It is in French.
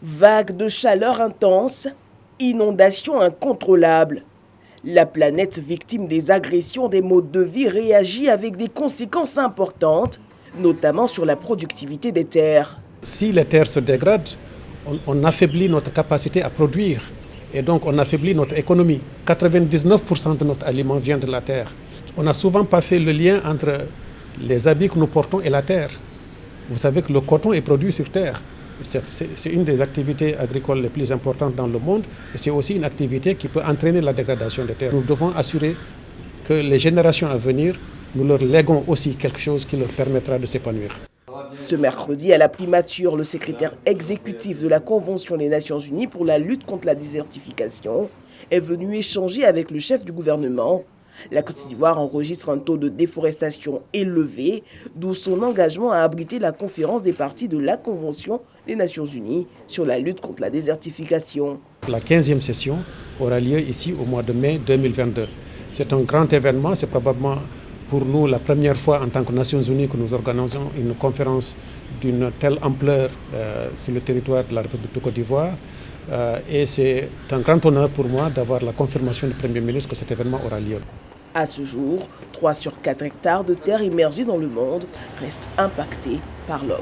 Vagues de chaleur intense, inondations incontrôlables. La planète victime des agressions des modes de vie réagit avec des conséquences importantes, notamment sur la productivité des terres. Si les terres se dégradent, on affaiblit notre capacité à produire et donc on affaiblit notre économie. 99% de notre aliment vient de la terre. On n'a souvent pas fait le lien entre les habits que nous portons et la terre. Vous savez que le coton est produit sur terre. C'est une des activités agricoles les plus importantes dans le monde et c'est aussi une activité qui peut entraîner la dégradation des terres. Nous devons assurer que les générations à venir, nous leur léguons aussi quelque chose qui leur permettra de s'épanouir. Ce mercredi, à la primature, le secrétaire exécutif de la Convention des Nations Unies pour la lutte contre la désertification est venu échanger avec le chef du gouvernement. La Côte d'Ivoire enregistre un taux de déforestation élevé, d'où son engagement à abriter la conférence des parties de la Convention des Nations Unies sur la lutte contre la désertification. La 15e session aura lieu ici au mois de mai 2022. C'est un grand événement, c'est probablement pour nous la première fois en tant que Nations Unies que nous organisons une conférence d'une telle ampleur sur le territoire de la République de Côte d'Ivoire. Et c'est un grand honneur pour moi d'avoir la confirmation du Premier ministre que cet événement aura lieu. À ce jour, 3 sur 4 hectares de terres immergées dans le monde restent impactés par l'homme.